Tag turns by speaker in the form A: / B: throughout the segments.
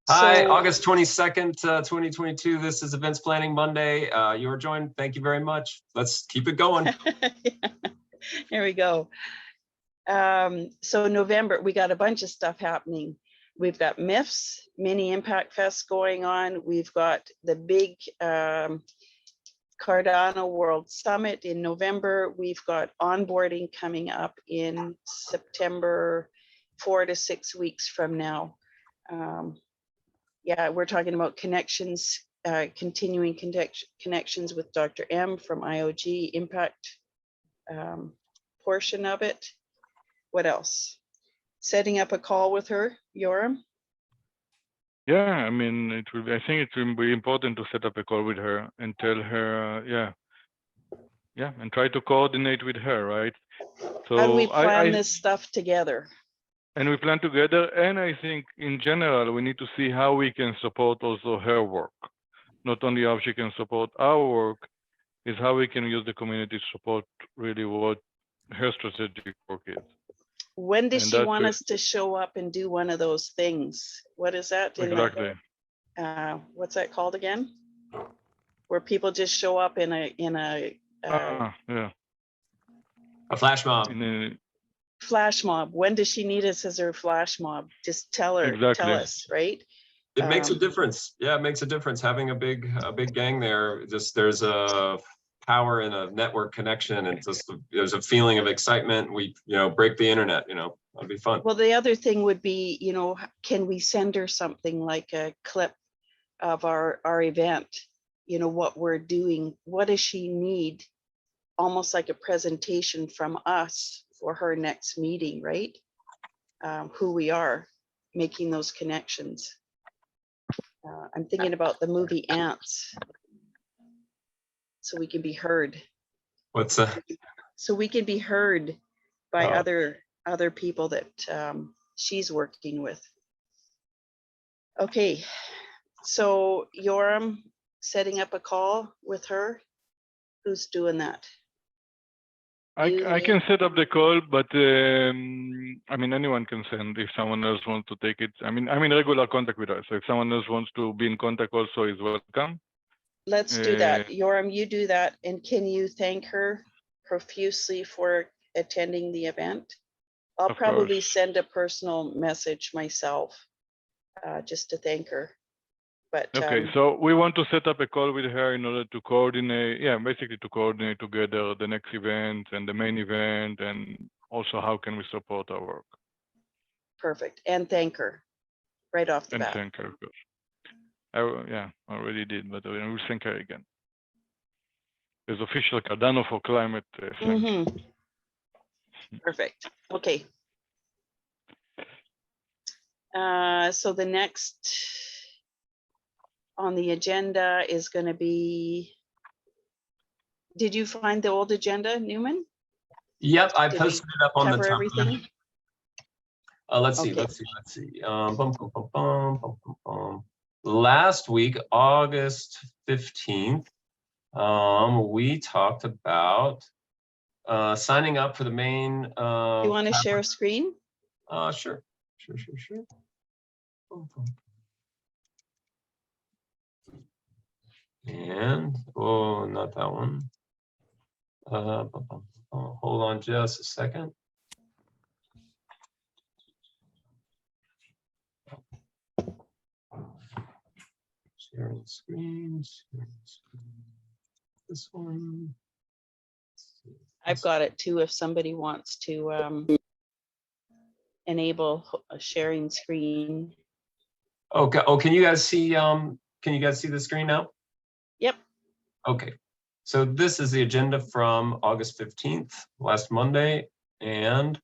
A: Hi,
B: So,
A: August 22nd, 2022. This is Events Planning Monday. You are joined. Thank you very much. Let's keep it going.
B: here we go. So November, we got a bunch of stuff happening. We've got MIFS, Mini-Impactfest going on. We've got the big Cardano World Summit in November. We've got onboarding coming up in September, 4 to 6 weeks from now. Yeah, we're talking about connections, continuing connections with Dr. M from IOG Impact portion of it. What else? Setting up a call with her, Yoram?
C: Yeah, I mean, it will be, I think it will be important to set up a call with her and tell her, yeah, and try to coordinate with her, right? So
B: How do we plan this stuff together?
C: And we plan together, and I think in general, we need to see how we can support also her work. Not only how she can support our work, is how we can use the community to support really what her strategic work is.
B: When does she want us to show up and do one of those things? What is that?
C: Exactly.
B: What's that called again? Where people just show up in a
A: a flash mob.
B: Flash mob. When does she need us as her flash mob? Just tell her, tell us, right?
A: It makes a difference. Yeah, it makes a difference having a big gang there. Just there's a power in a network connection, and just there's a feeling of excitement. We break the internet. That'd be fun.
B: Well, the other thing would be, can we send her something like a clip of our event? What we're doing. What does she need? Almost like a presentation from us for her next meeting, right? Who we are, making those connections. I'm thinking about the movie Ants, so we can be heard.
A: What's that?
B: So we can be heard by other people that she's working with. Okay, so Yoram, setting up a call with her. Who's doing that?
C: I can set up the call, but I mean, anyone can send if someone else wants to take it. I'm in regular contact with her, so if someone else wants to be in contact also is welcome.
B: Let's do that. Yoram, you do that. And can you thank her profusely for attending the event? I'll probably send a personal message myself just to thank her. But,
C: okay, so we want to set up a call with her in order to coordinate, basically to coordinate together the next event and the main event, and also how can we support our work.
B: Perfect, and thank her right off the bat.
C: And thank her, of course. I already did, but I will thank her again. There's official Cardano4Climate thank.
B: Perfect, okay. So the next on the agenda is going to be, did you find the old agenda, Newman?
A: Yep, I posted it up on the top.
B: Everything?
A: Let's see. Last week, August 15th, we talked about signing up for the main.
B: You want to share a screen?
A: Sure. And not that one. Hold on just a second. Sharing screens. This one.
B: I've got it too if somebody wants to enable a sharing screen.
A: Okay. Oh, can you guys see the screen now?
B: Yep.
A: Okay. So this is the agenda from August 15th, last Monday. And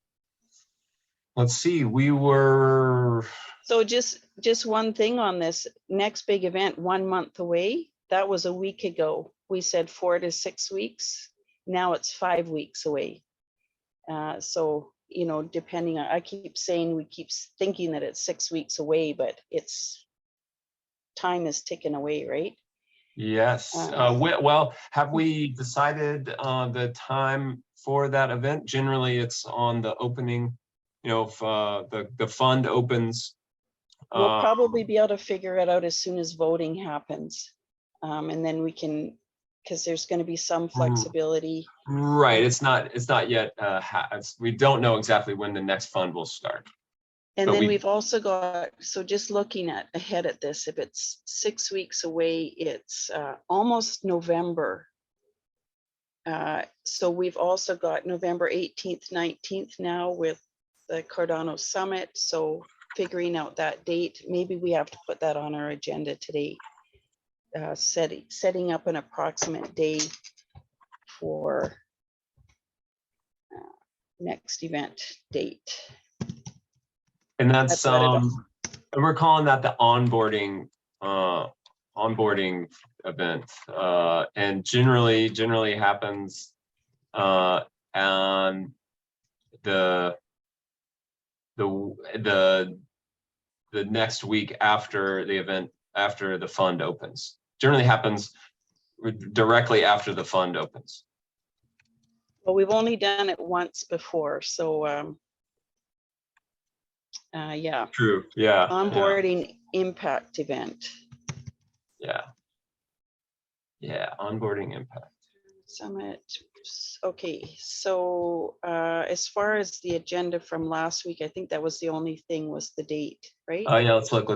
A: let's see, we were.
B: So just one thing on this next big event, 1 month away. That was a week ago. We said 4 to 6 weeks. Now it's 5 weeks away. So, depending on, I keep saying, we keep thinking that it's 6 weeks away, but time is ticking away, right?
A: Yes. Well, have we decided the time for that event? Generally, it's on the opening, if the fund opens
B: We'll probably be able to figure it out as soon as voting happens. And then we can, because there's going to be some flexibility.
A: Right. It's not yet. We don't know exactly when the next fund will start.
B: And
A: But
B: then we've also got, so just looking ahead at this, if it's 6 weeks away, it's almost November. So we've also got November 18th, 19th now with the Cardano Summit. So figuring out that date, maybe we have to put that on our agenda today. Setting up an approximate day for next event date.
A: And that's
B: and
A: we're calling that the onboarding event, and generally happens on the next week after the event, after the fund opens. Generally happens directly after the fund opens.
B: Well, we've only done it once before, so yeah.
A: True. Yeah.
B: Onboarding impact event.
A: Yeah. Yeah. Onboarding impact
B: Summit. Okay, so as far as the agenda from last week, I think that was the only thing was the date, right?
A: Yeah, let's look.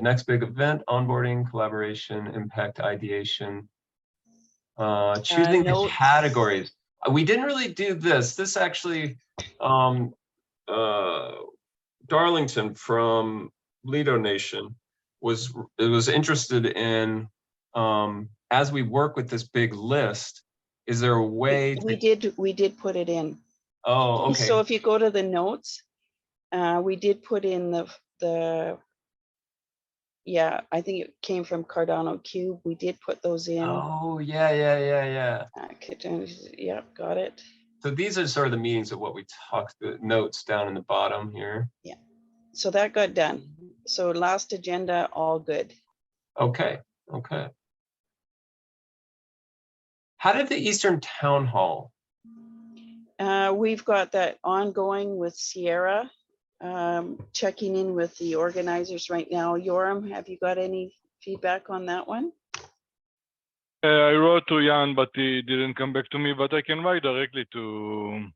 A: Next big event: onboarding, collaboration, impact, ideation. Choosing the categories. We didn't really do this. This actually, Darlington from Lido Nation was interested in, as we work with this big list, is there a way
B: we did put it in.
A: Oh, okay.
B: So if you go to the notes, we did put in the yeah, I think it came from Cardano Cube. We did put those in.
A: Oh, yeah.
B: Yeah, got it.
A: So these are sort of the meanings of what we talked, the notes down in the bottom here.
B: Yeah, so that got done. So last agenda, all good.
A: Okay. How did the Eastern Town Hall?
B: We've got that ongoing with Sierra, checking in with the organizers right now. Yoram, have you got any feedback on that one?
C: I wrote to Jan, but he didn't come back to me, but I can write directly to,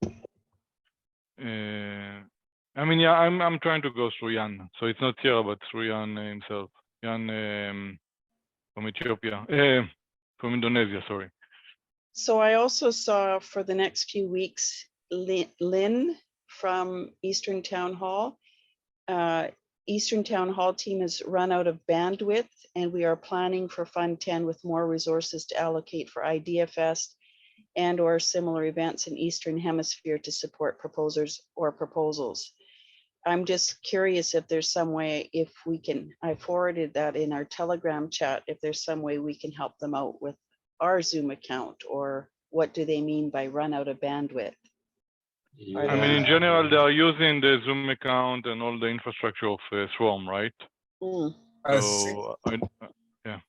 C: I mean, yeah, I'm trying to go through Jan. So it's not Sierra, but through Jan himself. Jan from Ethiopia, from Indonesia, sorry.
B: So I also saw for the next few weeks, Lynn from Eastern Town Hall. Eastern Town Hall team has run out of bandwidth, and we are planning for Fund 10 with more resources to allocate for IdeaFest and or similar events in Eastern Hemisphere to support proposers or proposals. I'm just curious if there's some way, if we can, I forwarded that in our Telegram chat, if there's some way we can help them out with our Zoom account, or what do they mean by run out of bandwidth?
A: Yeah.
C: I mean, in general, they are using the Zoom account and all the infrastructure of Swarm, right?
B: Mm.
C: So, yeah.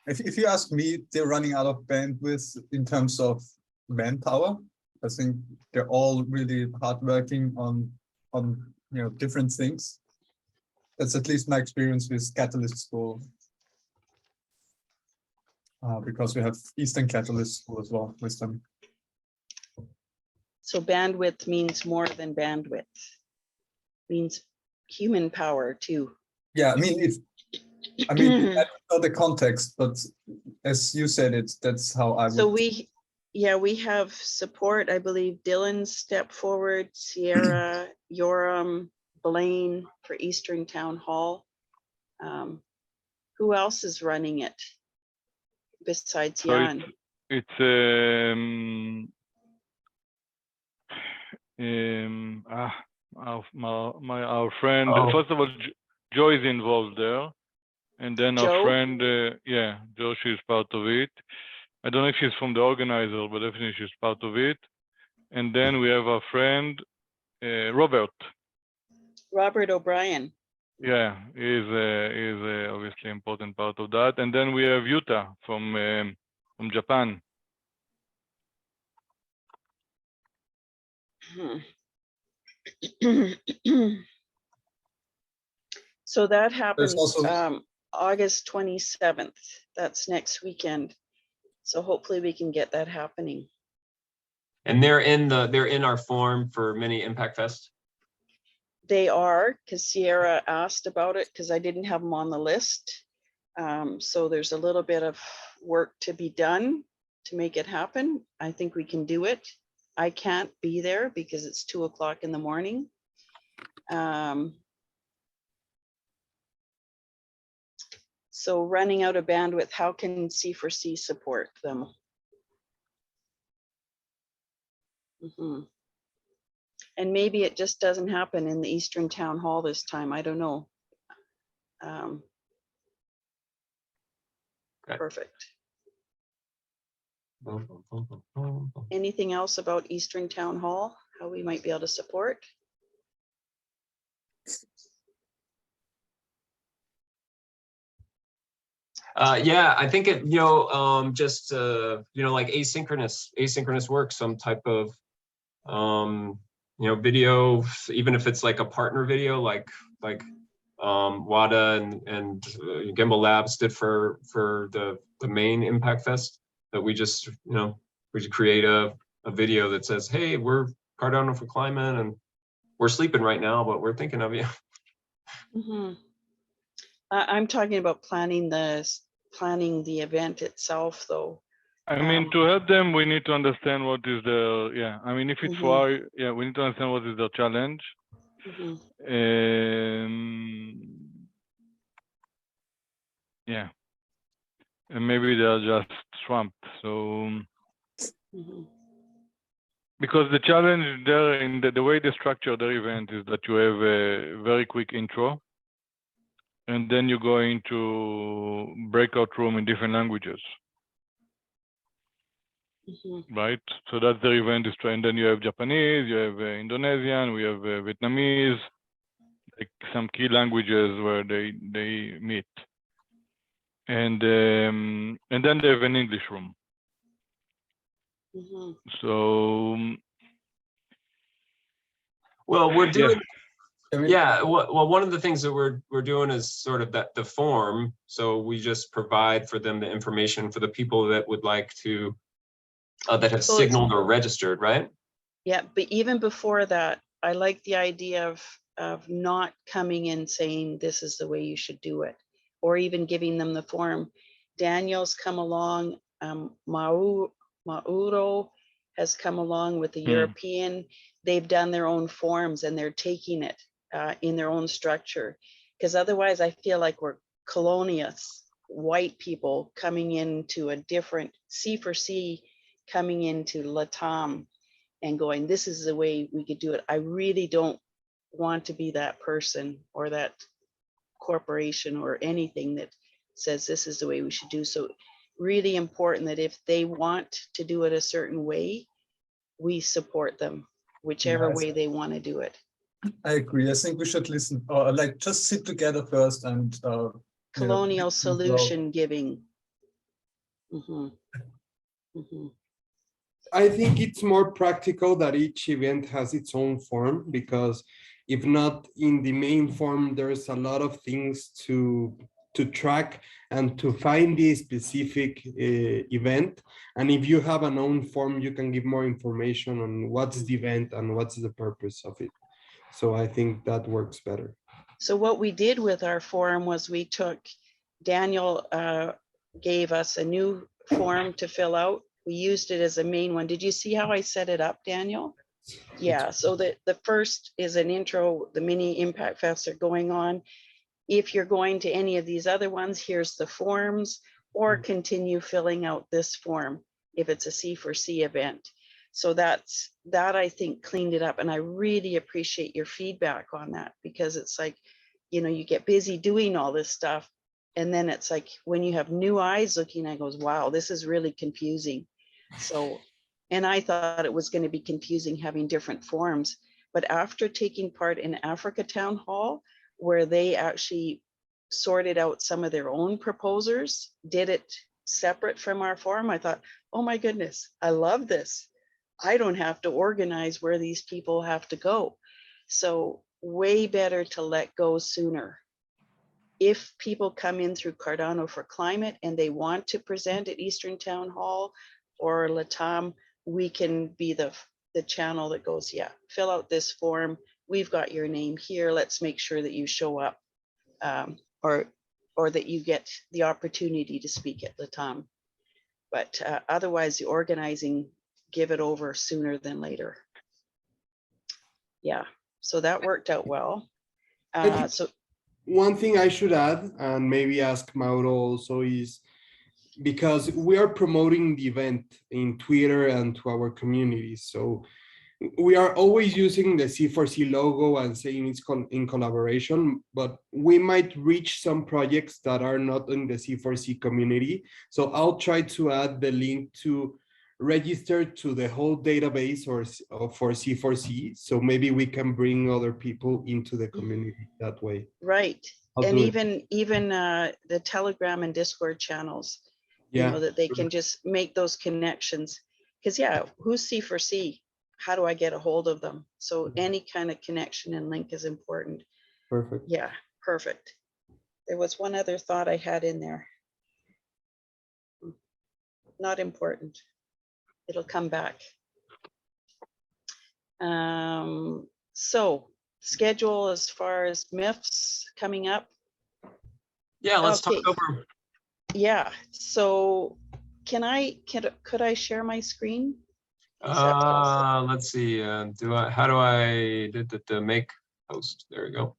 D: If you ask me, they're running out of bandwidth in terms of manpower. I think they're all really hardworking on different things. That's at least my experience with Catalyst School. Because we have Eastern Catalyst School as well with them.
B: So bandwidth means more than bandwidth. Means human power too.
D: Yeah, I mean, I don't know the context, but as you said it, that's how I would.
B: So we have support. I believe Dylan stepped forward, Sierra, Yoram, Blaine for Eastern Town Hall. Who else is running it besides Jan?
C: It's our friend. First of all, Joy is involved there, and then
B: Joe?
C: our friend, Joe, she's part of it. I don't know if she's from the organizer, but definitely she's part of it. And then we have our friend Robert
B: O'Brien.
C: Yeah, is obviously important part of that. And then we have Yuta from Japan.
B: So that happens
D: also-
B: August 27th. That's next weekend. So hopefully we can get that happening.
A: And they're in our forum for Mini-Impactfest.
B: They are, because Sierra asked about it, because I didn't have them on the list. So there's a little bit of work to be done to make it happen. I think we can do it. I can't be there because it's 2 o'clock in the morning. So running out of bandwidth, how can C4C support them? And maybe it just doesn't happen in the Eastern Town Hall this time. I don't know.
A: Okay.
B: Perfect. Anything else about Eastern Town Hall? How we might be able to support?
A: Yeah, I think it, just like asynchronous work, some type of video, even if it's like a partner video, like WADA and Gimbal Labs did for the main Impact Fest, that we just we create a video that says, hey, we're Cardano4Climate and we're sleeping right now, but we're thinking of you.
B: I'm talking about planning the event itself, though.
C: I mean, to help them, we need to understand what is the, I mean, if it's for, we need to understand what is the challenge. And maybe they're just swamped. So, because the challenge there in the way they structure their event is that you have a very quick intro, and then you go into breakout room in different languages. Right, so that's the event, and then you have Japanese, you have Indonesian, we have Vietnamese, like some key languages where they meet, and then they have an English room. So,
A: well, we're doing. Yeah, well, one of the things that we're doing is sort of the form. So we just provide for them the information for the people that would like to. That have signaled or registered, right?
B: Yeah, but even before that, I like the idea of not coming in saying this is the way you should do it, or even giving them the form. Daniel's come along, Mauro has come along with the European. They've done their own forms and they're taking it in their own structure, because otherwise I feel like we're colonialists, white people coming into a different C4C, coming into Latam and going, this is the way we could do it. I really don't want to be that person or that corporation or anything that says this is the way we should do. So really important that if they want to do it a certain way, we support them, whichever way they want to do it.
D: I agree. I think we should listen, or like just sit together first and
B: colonial solution giving.
E: I think it's more practical that each event has its own form, because if not in the main form, there's a lot of things to track and to find the specific event. And if you have an own form, you can give more information on what's the event and what's the purpose of it. So I think that works better.
B: So what we did with our forum was we took, Daniel gave us a new form to fill out. We used it as a main one. Did you see how I set it up, Daniel? Yeah, so the first is an intro, the Mini-Impactfests are going on. If you're going to any of these other ones, here's the forms, or continue filling out this form if it's a C4C event. So that I think cleaned it up, and I really appreciate your feedback on that, because it's like, you get busy doing all this stuff, and then it's like when you have new eyes looking, I goes, wow, this is really confusing. So, and I thought it was going to be confusing having different forms, but after taking part in Africa Town Hall, where they actually sorted out some of their own proposers, did it separate from our forum, I thought, oh my goodness, I love this. I don't have to organize where these people have to go. So way better to let go sooner if people come in through Cardano for Climate and they want to present at Eastern Town Hall or Latam, we can be the channel that goes, yeah, fill out this form. We've got your name here. Let's make sure that you show up, or that you get the opportunity to speak at Latam. But otherwise, the organizing, give it over sooner than later. Yeah, so that worked out well. So
E: one thing I should add, and maybe ask Mauro also, is because we are promoting the event in Twitter and to our community. So we are always using the C4C logo and saying it's in collaboration, but we might reach some projects that are not in the C4C community. So I'll try to add the link to register to the whole database or for C4C. So maybe we can bring other people into the community that way.
B: right.
E: I'll
B: And
E: do it.
B: even the Telegram and Discord channels, you
E: Yeah.
B: know, that they can just make those connections. Because yeah, who's C4C? How do I get a hold of them? So any kind of connection and link is important.
E: Perfect.
B: Yeah, perfect. There was one other thought I had in there. Not important. It'll come back. So schedule as far as MIFs coming up.
A: Yeah, let's
B: Okay.
A: talk over.
B: Yeah, so could I share my screen? Is that possible?
A: Let's see. How do I make host? There we go.